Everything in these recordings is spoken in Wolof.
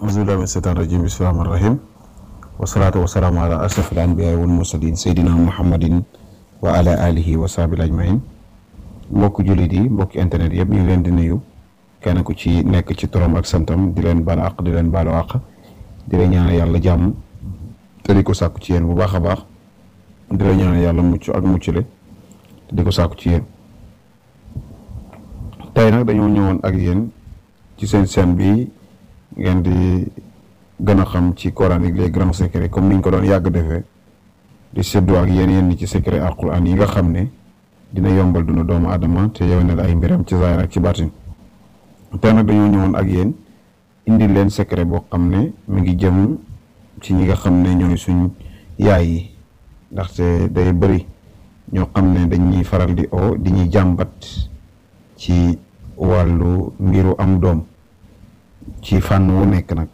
auzu billahi mina shaytaani rajiim bismillahi rahmaani rahiim wasalaatu wasalaamu ala ashrafil anbiyaa wal mursaliin seydina muhammadin wa ala alihi wa sahbihi ajmain. mbokk jullit yi mbokki internet yëpp ñu ngi leen di nuyu kenn ku ci nekk ci turam ak santam di leen baal àq di leen baalu àq di leen ñaanal yàlla jàmm te di ko sàkku ci yéen bu baax a baax di leen ñaanal yàlla mucc ak muccule te di ko sàkku ci yéen. tey nag dañoo ñëwoon ak yéen ci seen chaîne bi ngeen di gën a xam ci coranique les grands secrets comme niñ ko doon yàgg defee di séddoo ak yéen ni ci secret alquran yi nga xam ne dina yombal duna doomu adama te yewenal ay mbiram ci zaahir ak ci baatin. tey nag dañoo ñëwoon ak yéen indi leen secret boo xam ne mi ngi jëm ci ñi nga xam ne ñooy suñ yaay yi, ndaxte day bëri ñoo xam ne dañuy faral di di ñuy jàmbat ci wàllu mbiru am doom ci fànn wu nekk. nag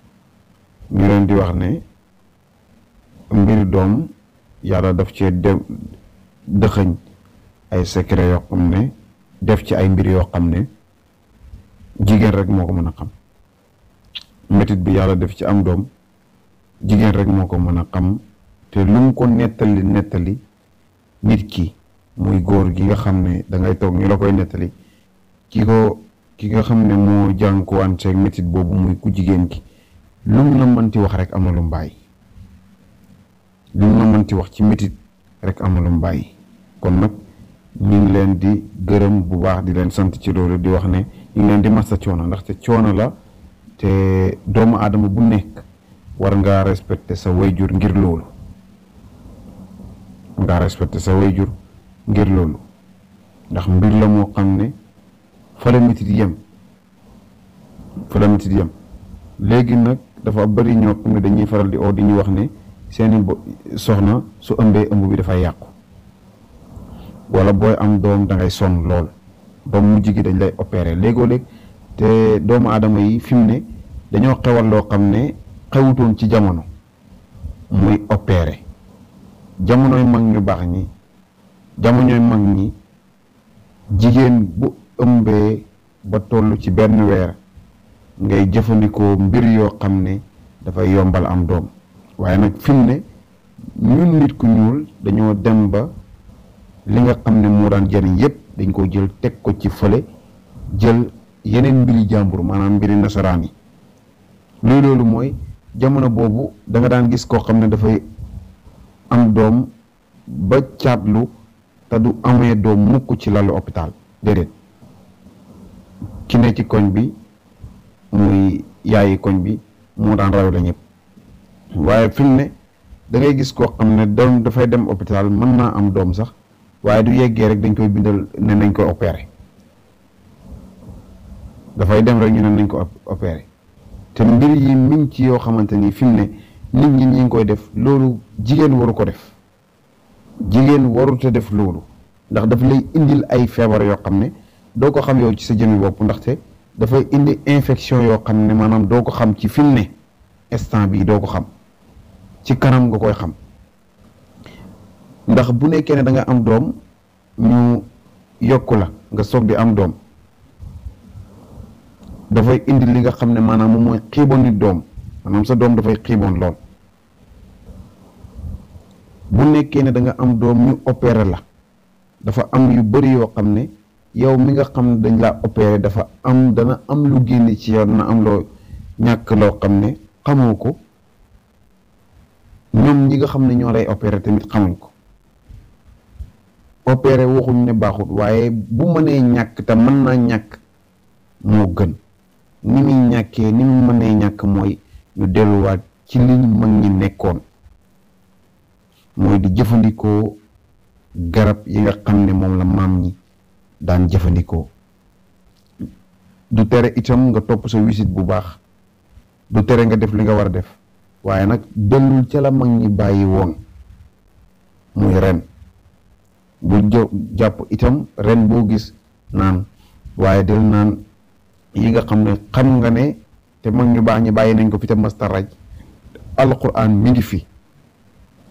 ñu leen di wax ne mbiru doom yàlla daf cee dëxëñ ay secret yoo xam ne def ci ay mbir yoo xam ne jigéen rek moo ko mën a xam. métit bi yàlla def ci am doom jigéen rek moo ko mën a xam, te lu mu ko nettali nit ki muy góor gi nga xam ne dangay toog ñu la koy nettali ki nga xam ne moo jànkuwanteeg métit boobu muy ku jigéen ki lu mu la mënti wax rek am na lu mu bàyyi. lu mu la mënti wax ci métit rek am na lu mu bàyyi. kon nag ñu ngi leen di gërëm bu baax di leen sant ci loolu, di wax ne ñu ngi leen di massa coono, ndaxte coono la te doomu aadama bu nekk war ngaa respecter sa wayjur ngir loolu. ngaa respecter sa wayjur ngir loolu ndax mbir la moo xam ne fa la métit yem léegi nag dafa bari ñoo xam ne dañuy faral di di ñu wax ne seeni soxna su ëmbee ëmb bi dafay yàqu, wala booy am doom da ngay sonn lool ba mujj gi dañ lay opérer léegoo-léeg. te doomu aadama yi fi mu ne dañoo xewal loo xam ne xewutoon ci jamono muy opérer. jamonoy mag ñu baax ñi, jamonoy mag ñi, jigéen bu ëmbee ba toll ci benn weer ngay jëfandikoo mbir yoo xam ne dafay yombal am doom. waaye nag fi mu ne ñun nit ku ñuul dañoo dem ba li nga xam ne moo daan jëriñ yépp dañ ko jël teg ko ci fële, jël yeneen mbiri jàmbur, maanaam mbiri nasaraan yi. loolu mooy jamono boobu da nga daan gis koo xam ne dafay am doom ba caatlu te du amee doom mukk ci lalu hôpital, déedéet. ki ne ci koñ bi muy yaayi koñ bi moo daan raw la ñëpp. waaye fi mu ne da ngay gis koo xam ne doom dafay dem hôpital mën naa am doom sax, waaye du yeggee rek dañ koy bindal ne nañ koy opérer. dafay dem rek ñu ne nañ ko opérer. te mbir yi mi ngi ci yoo xamante ni fi mu ne nit ñi ngi koy def. loolu jigéen waru ko def, jigéen warut a def loolu, ndax daf lay indil ay feebar yoo xam ne doo ko xam yow ci sa jëmmi bopp, ndaxte dafay indi infection yoo xam ne maanaam doo ko xam ci fi mu ne instant bii doo ko xam, ci kanam nga koy xam. ndax bu nekkee ne da nga am doom ñu yokku la nga soog di am doom, dafay indi li nga xam ne maanaam moom mooy xiiboon nit doom, maanaam sa doom dafay xiiboon lool. bu nekkee ne da nga am doom ñu opéré la, dafa am yu bari yoo xam ne yow mi nga xam ne dañ laa opéré dana am lu génne ci yow, dana am loo ñàkk loo xam ne xamoo ko. ñoom ñi nga xam ne ñoo lay opéré tamit xamuñ ko. opéré waxuñ ne baaxut, waaye bu mënee ñàkk te mën naa ñàkk moo gën. ni muy ñàkkee ni mu mënee ñàkk mooy ñu delluwaat ci li ñu mag ñi nekkoon, mooy di jëfandikoo garab yi nga xam ne moom la maam ñi daan jëfandikoo. du tere itam nga topp sa wisit bu baax, du tere nga def li nga war a def, waaye nag dellul ca la mag ñi bàyyi woon muy ren. bu jàpp itam ren boo gis naan, waaye del naan yi nga xam ne xam nga ne te mag ñu baax ñi bàyyi nañ ko fi te masta raj. alquran mi ngi fi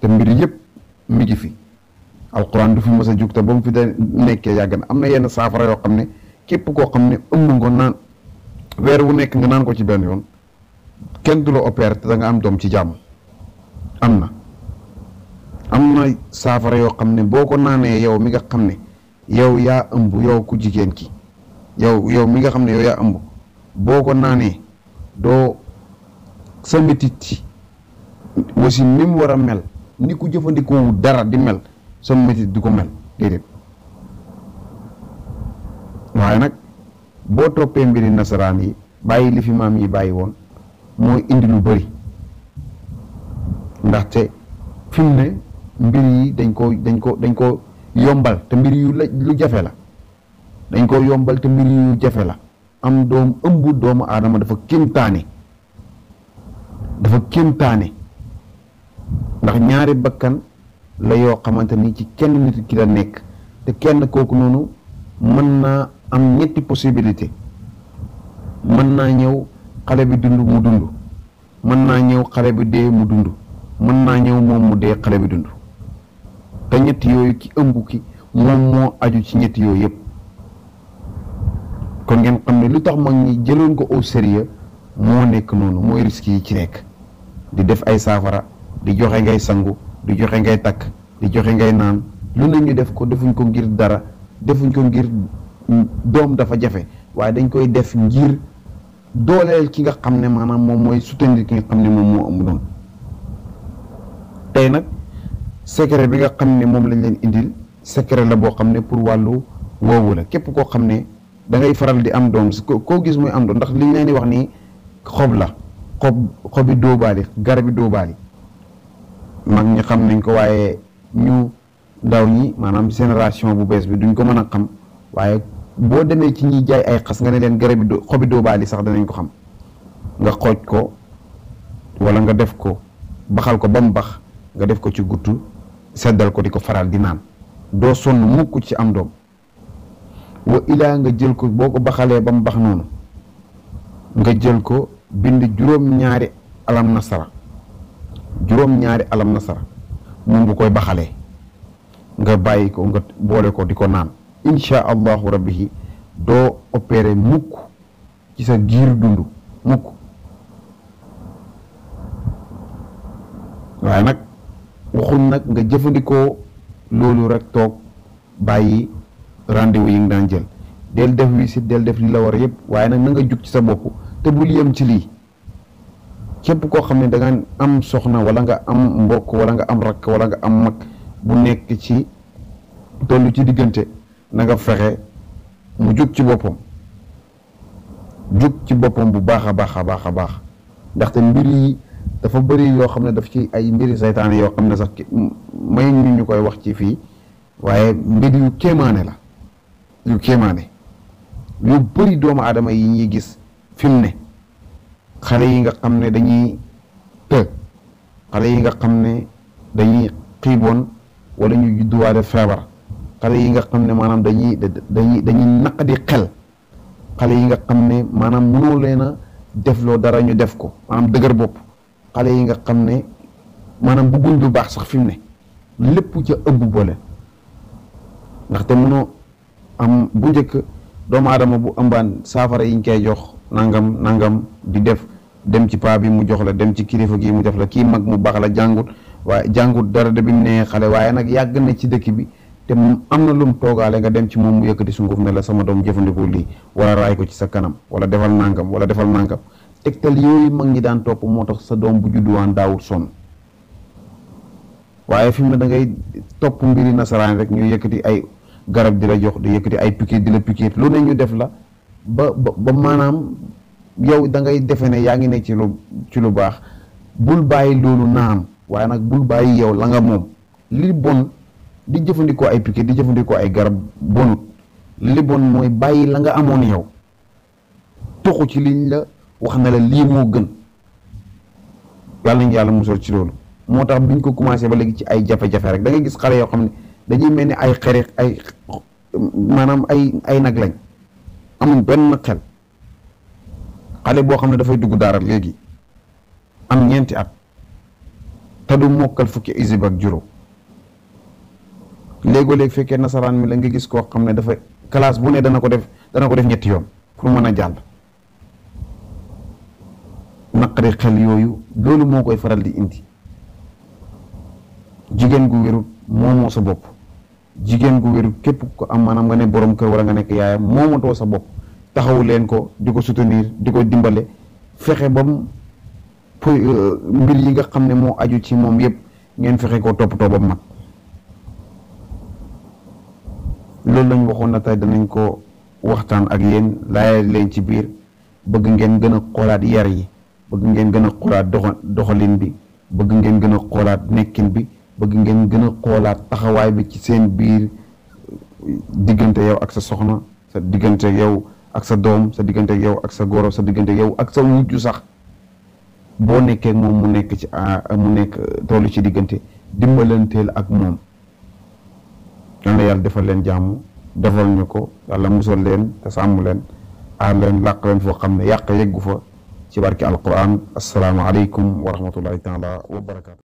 te mbir yëpp mi ngi fi. alquran du fi mës a jug te ba mu fi da nekkee yàgg na. am na yenn saafara yoo xam ne képp koo xam ne ëmb nga naan weer wu nekk nga naan ko ci benn yoon kenn du la opéré te da nga am doom ci jàmm. am na saafara yoo xam ne boo ko naanee yow mi nga xam ne yow yaa ëmb, yow ku jigéen ki, yow mi nga xam ne yow yaa ëmb, boo ko naanee doo sa métit aussi ni mu war a mel, ni ku jëfandikoo dara di mel, sa métit du ko mel déedéet. waaye nag boo toppee mbiri nasaraan yi bàyyi li fi maam yi bàyyi woon mooy indi lu bëri, ndaxte fi mu ne mbir yi dañ ko yombal te mbir yu lu jafe la, dañ ko yombal te mbir yu jafe la. am doom ëmb doomu aadama dafa kéemtaane ndax ñaari bakkan la yoo xamante ni ci kenn nit ki la nekk, te kenn kooku noonu mën naa am ñetti possibilité. mën naa ñëw xale bi dund mu dund, mën naa ñëw xale bi dee mu dund, mën naa ñëw moom mu dee xale bi dund, te ñett yooyu ki ëmb ki moom moo aju ci ñett yooyu yëpp. kon ngeen xam ne lu tax mag ñi jëloon ko au sérieux moo nekk noonu, mooy risque yi ci nekk. di def ay saafara, di joxe ngay sangu, di joxe ngay takk, di joxe ngay naan, lu ne ñu def ko. defuñ ko ngir dara, defuñ ko ngir doom dafa jafe, waaye dañ koy def ngir dooleel ki nga xam ne maanaam moom mooy soutenir ki nga xam ne moom moo ëmb noonu. tey nag secret bi nga xam ne moom lañ leen indil secret la boo xam ne pour wàllu woowu la. képp koo xam ne da ngay faral di am doom, koo gis muy am doom, ndax liñ leen di wax nii xob la, xobi dóobaali, garabi dóobaali. mag ñi xam nañ ko, waaye ñu ndaw ñi maanaam génération bu bees bi duñ ko mën a xam. waaye boo demee ci ñiy jaay ay xas nga ne leen xobi dóobaali sax danañ ko xam. nga xooj ko wala nga def ko baxal ko ba mu bax, nga def ko ci guttu seddal ko di ko faral di naan, doo sonn mukk ci am doom. wa ilaa nga jël ko boo ko baxalee ba mu bax noonu, nga jël ko bind juróom-ñaari alam nasara moom bu koy baxalee nga bàyyi ko, nga boole ko di ko naan. insha allahu rabbi doo opéré mukk ci sa giir dund mukk. waaye nag waxuñ nag nga jëfandikoo loolu rek toog bàyyi rendez-vous yi nga daan jël. del def visite, del def li la war yëpp, waaye nag na nga jug ci sa bopp te bul yem ci lii. képp koo xam ne da nga am soxna wala nga am mbokk wala nga am rakk wala nga am mag bu nekk ci tollu ci diggante, na nga fexe mu jug ci boppam bu baax a baax ndaxte mbir yi dafa bëri yoo xam ne daf ci ay mbiri saytaane yoo xam ne sax may ñu koy wax ci fii, waaye mbir yu kéemaane la, yu bëri doomu aadama yi ñuy gis fi mu ne. xale yi nga xam ne dañuy xale yi nga xam ne dañuy xiiboon wala ñu judduwaale feebar, xale yi nga xam ne maanaam dañuy naqadi xel, xale yi nga xam ne maanaam mënoo leen a defloo dara ñu def ko, maanaam dëgër bopp, xale yi nga xam ne maanaam bëgguñ lu baax sax fi mu ne, lépp ca ëmb boole. ndaxte mënoo am bu njëkk doomu aadama bu ëmbaan saafara yiñ koy jox nangam di def, dem ci paa bi mu jox la, dem ci kilifa gi mu def la, kii mag mu baax la jàngut dara de bi mu nee xale, waaye nag yàgg na ci dëkk bi te am na lum toogaale, nga dem ci moom mu yëkkati sunguf ne la sama doom jëfandikoo lii, wala raay ko ci sa kanam, wala defal nangam tegtal yooyu mag ñi daan topp moo tax sa doom bu judduwaan daawul sonn. waaye fi mu ne da ngay topp mbiri nasaraan rek, ñu yëkkati ay garab di la jox, di yëkkati ay piqûre di la piqûre, lu ne ñu def la ba maanaam yow da ngay defe ne yaa ngi ne ci lu baax. bul bàyyi loolu naam, waaye nag bul bàyyi yow la nga moom. li bon di jëfandikoo ay piqûre, di jëfandikoo ay garab bonut. li bon mooy bàyyi la nga amoon yow, toxu ci liñ la wax na la lii moo gën. yàlla nañ yàlla musal ci loolu. moo tax biñ ko commencé ba léegi ci ay jafe-jafe rek da ngay gis xale yoo xam ne dañuy mel ni ay xere maanaam ay nag lañ, amuñ benn xel. xale boo xam ne dafay dugg daara léegi am 4 at te du mokkal fukki isib ak juróom. léegoo-léeg fekkee nasaraan mi la nga gis koo xam ne dafa classe bu ne dana ko def 2 yoon pour mën a jàll. naqari xel yooyu loolu moo koy faral di indi. jigéen gu wérut moomoo sa bopp, jigéen gu wérut képp ko am maanaam nga ne borom kër wala nga nekk yaayam moomatoo sa bopp. taxawu leen ko di ko soutenir di ko dimbale fexe ba mbir yi nga xam ne moo aju ci moom yëpp ngeen fexe ko toppatoo ba mat. loolu lañ waxoon na tey danañ ko waxtaan ak yéen laajal leen ci biir bëgg ngeen gën a xoolaat yar yi, bëgg ngeen gën a xoolaat doxalin bi, bëgg ngeen gën a xoolaat nekkin bi, bëgg ngeen gën a xoolaat taxawaay bi ci seen biir diggante yow ak sa soxna, sa diggante yow ak sa doom, sa diggante yow ak sa goro, sa diggante yow ak sa wujju sax boo nekkee moom mu nekk tollu ci diggante dimbalanteel ak moom. yàlla defal leen jàmm, defal ñu ko, yàlla musal leen te sàmm leen, aar leen, làq leen foo xam ne yàq yeggu fa ci barki alquran. assalaamu aleykum wa rahmatullahi taala wa barakaatu.